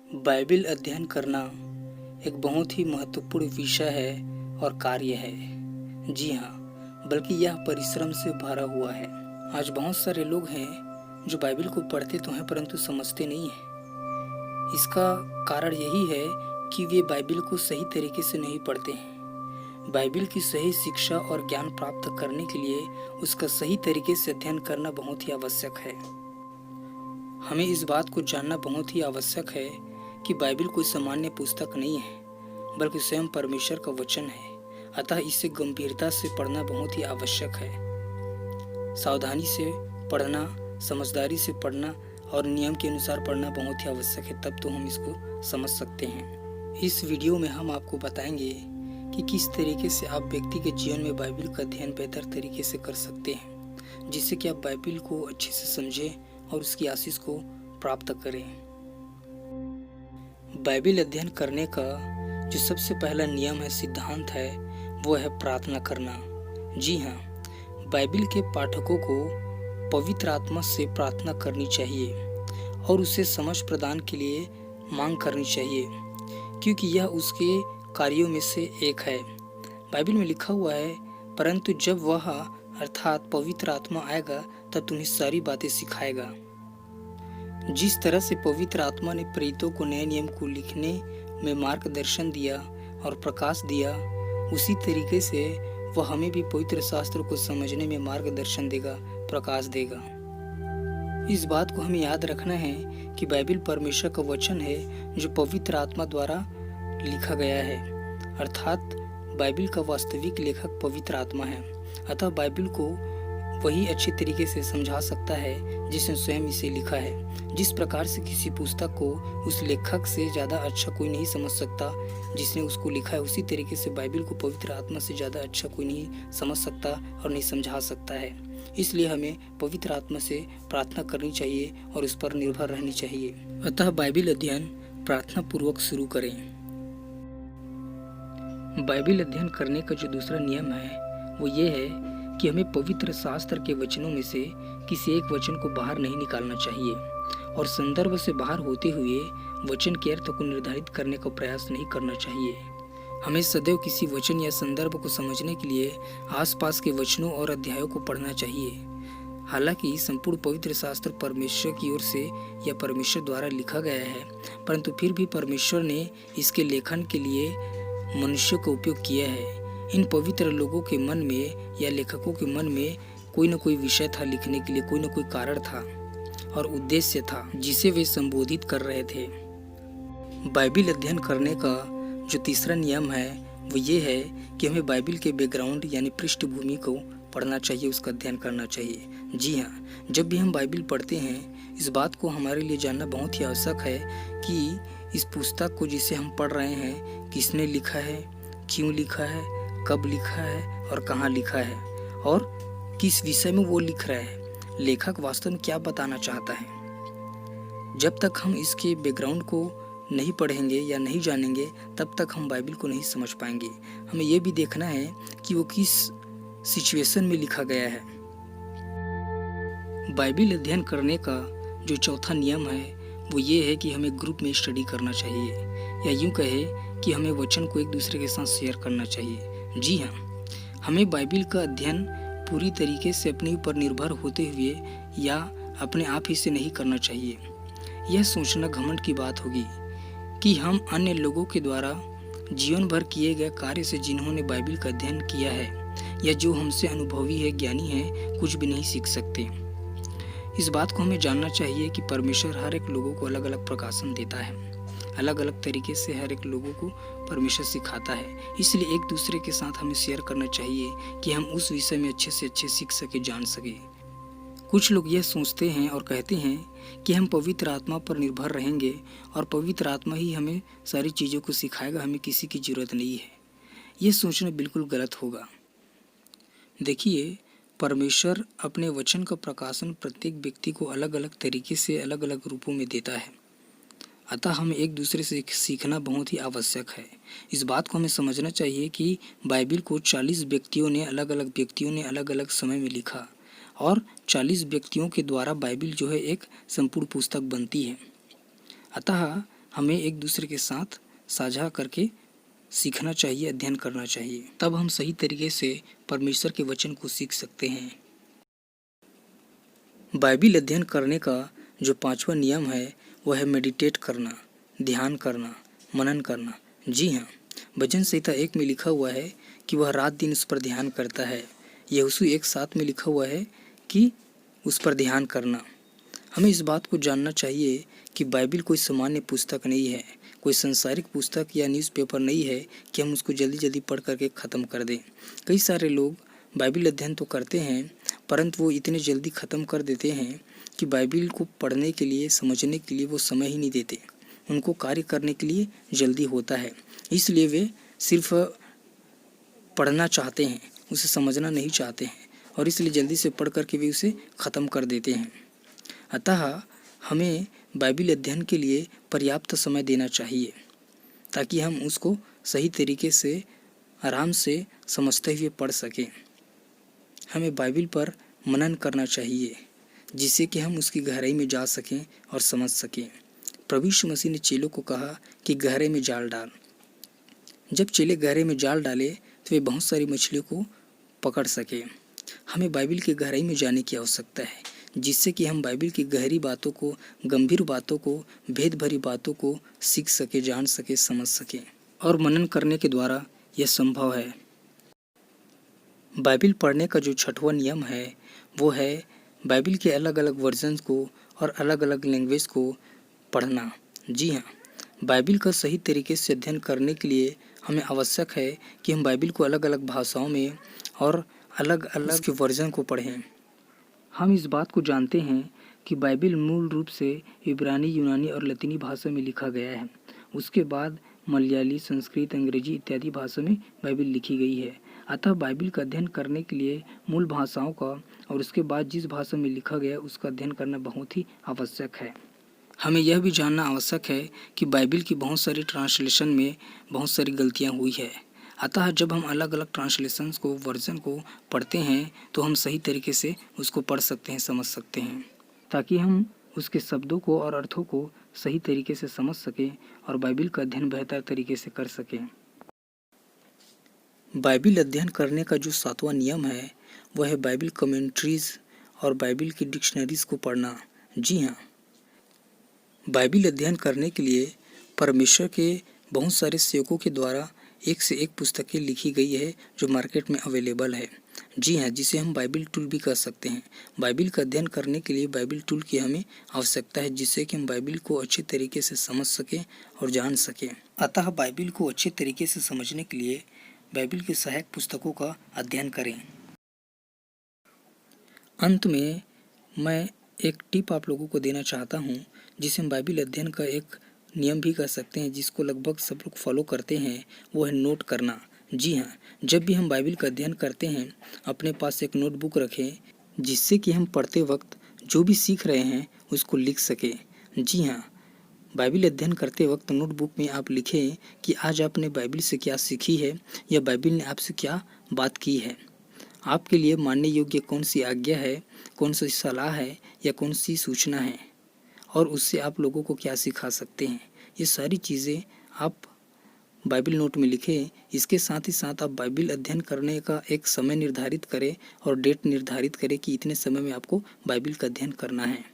Bible अध्ययन करना एक बहुत ही महत्वपूर्ण विषय है और कार्य है। जी हाँ, बल्कि यह परिश्रम से भरा हुआ है। आज बहुत सारे लोग हैं जो बाइबिल को पढ़ते तो हैं परंतु समझते नहीं हैं। इसका कारण यही है कि वे बाइबिल को सही तरीके से नहीं पढ़ते हैं। बाइबिल की सही शिक्षा और ज्ञान प्राप्त करने के लिए उसका सही तरीके से अध्ययन करना बहुत ही आवश्यक है। हमें इस बात को जानना बहुत ही आवश्यक है कि बाइबिल कोई सामान्य पुस्तक नहीं है, बल्कि स्वयं परमेश्वर का वचन है। अतः इसे गंभीरता से पढ़ना बहुत ही आवश्यक है। सावधानी से पढ़ना, समझदारी से पढ़ना और नियम के अनुसार पढ़ना बहुत ही आवश्यक है, तब तो हम इसको समझ सकते हैं। इस वीडियो में हम आपको बताएंगे कि किस तरीके से आप व्यक्ति के जीवन में बाइबिल का अध्ययन बेहतर तरीके से कर सकते हैं, जिससे कि आप बाइबिल को अच्छे से समझें और उसकी आशीष को प्राप्त करें। बाइबिल अध्ययन करने का जो सबसे पहला नियम है, सिद्धांत है, वो है प्रार्थना करना। जी हाँ, बाइबिल के पाठकों को पवित्र आत्मा से प्रार्थना करनी चाहिए और उसे समझ प्रदान के लिए मांग करनी चाहिए, क्योंकि यह उसके कार्यों में से एक है। बाइबिल में लिखा हुआ है, परंतु जब वह अर्थात पवित्र आत्मा आएगा तब तुम्हें सारी बातें सिखाएगा। जिस तरह से पवित्र आत्मा ने प्रेरितों को नए नियम को लिखने में मार्गदर्शन दिया और प्रकाश दिया, उसी तरीके से वह हमें भी पवित्र शास्त्र को समझने में मार्गदर्शन देगा, प्रकाश देगा। इस बात को हमें याद रखना है कि बाइबिल परमेश्वर का वचन है जो पवित्र आत्मा द्वारा लिखा गया है, अर्थात बाइबिल का वास्तविक लेखक पवित्र आत्मा है। अतः बाइबिल को वही अच्छे तरीके से समझा सकता है जिसने स्वयं इसे लिखा है। जिस प्रकार से किसी पुस्तक को उस लेखक से ज़्यादा अच्छा कोई नहीं समझ सकता जिसने उसको लिखा है, उसी तरीके से बाइबिल को पवित्र आत्मा से ज़्यादा अच्छा कोई नहीं समझ सकता और नहीं समझा सकता है। इसलिए हमें पवित्र आत्मा से प्रार्थना करनी चाहिए और उस पर निर्भर रहनी चाहिए। अतः बाइबिल अध्ययन प्रार्थना पूर्वक शुरू करें। बाइबिल अध्ययन करने का जो दूसरा नियम है वो ये है कि हमें पवित्र शास्त्र के वचनों में से किसी एक वचन को बाहर नहीं निकालना चाहिए और संदर्भ से बाहर होते हुए वचन के अर्थ को निर्धारित करने का प्रयास नहीं करना चाहिए। हमें सदैव किसी वचन या संदर्भ को समझने के लिए आसपास के वचनों और अध्यायों को पढ़ना चाहिए। हालांकि संपूर्ण पवित्र शास्त्र परमेश्वर की ओर से या परमेश्वर द्वारा लिखा गया है, परंतु फिर भी परमेश्वर ने इसके लेखन के लिए मनुष्य का उपयोग किया है। इन पवित्र लोगों के मन में या लेखकों के मन में कोई न कोई विषय था, लिखने के लिए कोई न कोई कारण था और उद्देश्य था जिसे वे संबोधित कर रहे थे। बाइबिल अध्ययन करने का जो तीसरा नियम है वो ये है कि हमें बाइबिल के बैकग्राउंड यानी पृष्ठभूमि को पढ़ना चाहिए, उसका अध्ययन करना चाहिए। जी हाँ, जब भी हम बाइबिल पढ़ते हैं, इस बात को हमारे लिए जानना बहुत ही आवश्यक है कि इस पुस्तक को जिसे हम पढ़ रहे हैं किसने लिखा है, क्यों लिखा है, कब लिखा है और कहाँ लिखा है और किस विषय में वो लिख रहा है, लेखक वास्तव में क्या बताना चाहता है। जब तक हम इसके बैकग्राउंड को नहीं पढ़ेंगे या नहीं जानेंगे, तब तक हम बाइबिल को नहीं समझ पाएंगे। हमें ये भी देखना है कि वो किस सिचुएशन में लिखा गया है। बाइबिल अध्ययन करने का जो चौथा नियम है वो ये है कि हमें ग्रुप में स्टडी करना चाहिए, या यूँ कहे कि हमें वचन को एक दूसरे के साथ शेयर करना चाहिए। जी हाँ, हमें बाइबिल का अध्ययन पूरी तरीके से अपने ऊपर निर्भर होते हुए या अपने आप ही से नहीं करना चाहिए। यह सोचना घमंड की बात होगी कि हम अन्य लोगों के द्वारा जीवन भर किए गए कार्य से, जिन्होंने बाइबिल का अध्ययन किया है या जो हमसे अनुभवी है, ज्ञानी है, कुछ भी नहीं सीख सकते। इस बात को हमें जानना चाहिए कि परमेश्वर हर एक लोगों को अलग अलग प्रकाशन देता है, अलग अलग तरीके से हर एक लोगों को परमेश्वर सिखाता है। इसलिए एक दूसरे के साथ हमें शेयर करना चाहिए कि हम उस विषय में अच्छे से अच्छे सीख सके, जान सके। कुछ लोग यह सोचते हैं और कहते हैं कि हम पवित्र आत्मा पर निर्भर रहेंगे और पवित्र आत्मा ही हमें सारी चीज़ों को सिखाएगा, हमें किसी की ज़रूरत नहीं है। यह सोचना बिल्कुल गलत होगा। देखिए, परमेश्वर अपने वचन का प्रकाशन प्रत्येक व्यक्ति को अलग अलग तरीके से, अलग अलग रूपों में देता है। अतः हमें एक दूसरे से सीखना बहुत ही आवश्यक है। इस बात को हमें समझना चाहिए कि बाइबिल को 40 व्यक्तियों ने अलग अलग समय में लिखा और 40 व्यक्तियों के द्वारा बाइबिल जो है एक संपूर्ण पुस्तक बनती है। अतः हमें एक दूसरे के साथ साझा करके सीखना चाहिए, अध्ययन करना चाहिए। तब हम सही तरीके से परमेश्वर के वचन को सीख सकते हैं। बाइबिल अध्ययन करने का जो 5वां नियम है वह है मेडिटेट करना, ध्यान करना, मनन करना। जी हाँ, भजन संहिता 1 में लिखा हुआ है कि वह रात दिन उस पर ध्यान करता है। यहोशू 1:7 में लिखा हुआ है कि उस पर ध्यान करना। हमें इस बात को जानना चाहिए कि बाइबिल कोई सामान्य पुस्तक नहीं है, कोई संसारिक पुस्तक या न्यूज़पेपर नहीं है कि हम उसको जल्दी जल्दी पढ़ करके ख़त्म कर दें। कई सारे लोग बाइबिल अध्ययन तो करते हैं, परंतु वो इतने जल्दी ख़त्म कर देते हैं कि बाइबिल को पढ़ने के लिए, समझने के लिए वो समय ही नहीं देते। उनको कार्य करने के लिए जल्दी होता है, इसलिए वे सिर्फ पढ़ना चाहते हैं, उसे समझना नहीं चाहते हैं, और इसलिए जल्दी से पढ़ करके वे उसे ख़त्म कर देते हैं। अतः हमें बाइबिल अध्ययन के लिए पर्याप्त समय देना चाहिए ताकि हम उसको सही तरीके से आराम से समझते हुए पढ़ सकें। हमें बाइबिल पर मनन करना चाहिए जिससे कि हम उसकी गहराई में जा सकें और समझ सकें। प्रभु यीशु मसीह ने चेलों को कहा कि गहरे में जाल डाल। जब चेले गहरे में जाल डाले तो वे बहुत सारी मछलियों को पकड़ सके। हमें बाइबिल की गहराई में जाने की आवश्यकता है जिससे कि हम बाइबिल की गहरी बातों को, गंभीर बातों को, भेद भरी बातों को सीख सके, जान सके, समझ सके। और मनन करने के द्वारा यह संभव है। बाइबिल पढ़ने का जो 6वां नियम है वो है बाइबिल के अलग अलग वर्जन्स को और अलग अलग लैंग्वेज को पढ़ना। जी हाँ, बाइबिल का सही तरीके से अध्ययन करने के लिए हमें आवश्यक है कि हम बाइबिल को अलग अलग भाषाओं में और अलग अलग के वर्जन को पढ़ें। हम इस बात को जानते हैं कि बाइबिल मूल रूप से इब्रानी, यूनानी और लतीनी भाषा में लिखा गया है। उसके बाद मलयाली, संस्कृत, अंग्रेजी इत्यादि भाषा में बाइबिल लिखी गई है। अतः बाइबिल का अध्ययन करने के लिए मूल भाषाओं का और उसके बाद जिस भाषा में लिखा गया उसका अध्ययन करना बहुत ही आवश्यक है। हमें यह भी जानना आवश्यक है कि बाइबिल की बहुत सारी ट्रांसलेशन में बहुत सारी गलतियाँ हुई है। अतः जब हम अलग अलग ट्रांसलेशंस को, वर्जन को पढ़ते हैं तो हम सही तरीके से उसको पढ़ सकते हैं, समझ सकते हैं, ताकि हम उसके शब्दों को और अर्थों को सही तरीके से समझ सकें और बाइबिल का अध्ययन बेहतर तरीके से कर सकें। बाइबिल अध्ययन करने का जो 7वां नियम है वह है बाइबिल कमेंट्रीज और बाइबिल की डिक्शनरीज को पढ़ना। जी हाँ, बाइबिल अध्ययन करने के लिए परमेश्वर के बहुत सारे सेवकों के द्वारा एक से एक पुस्तकें लिखी गई है जो मार्केट में अवेलेबल है। जी हाँ, जिसे हम बाइबिल टूल भी कह सकते हैं। बाइबिल का अध्ययन करने के लिए बाइबिल टूल की हमें आवश्यकता है जिससे कि हम बाइबिल को अच्छे तरीके से समझ सकें और जान सकें। अतः बाइबिल को अच्छे तरीके से समझने के लिए बाइबिल की सहायक पुस्तकों का अध्ययन करें। अंत में मैं एक टिप आप लोगों को देना चाहता हूँ जिसे हम बाइबिल अध्ययन का एक नियम भी कह सकते हैं, जिसको लगभग सब लोग फॉलो करते हैं, वो है नोट करना। जी हाँ, जब भी हम बाइबिल का अध्ययन करते हैं अपने पास एक नोटबुक रखें जिससे कि हम पढ़ते वक्त जो भी सीख रहे हैं उसको लिख सकें। जी हाँ, बाइबिल अध्ययन करते वक्त नोटबुक में आप लिखें कि आज आपने बाइबिल से क्या सीखी है या बाइबिल ने आपसे क्या बात की है। आपके लिए मानने योग्य कौन सी आज्ञा है, कौन सी सलाह है या कौन सी सूचना है और उससे आप लोगों को क्या सिखा सकते हैं। ये सारी चीज़ें आप बाइबिल नोट में लिखें। इसके साथ ही साथ आप बाइबिल अध्ययन करने का एक समय निर्धारित करें और डेट निर्धारित करें कि इतने समय में आपको बाइबिल का अध्ययन करना है।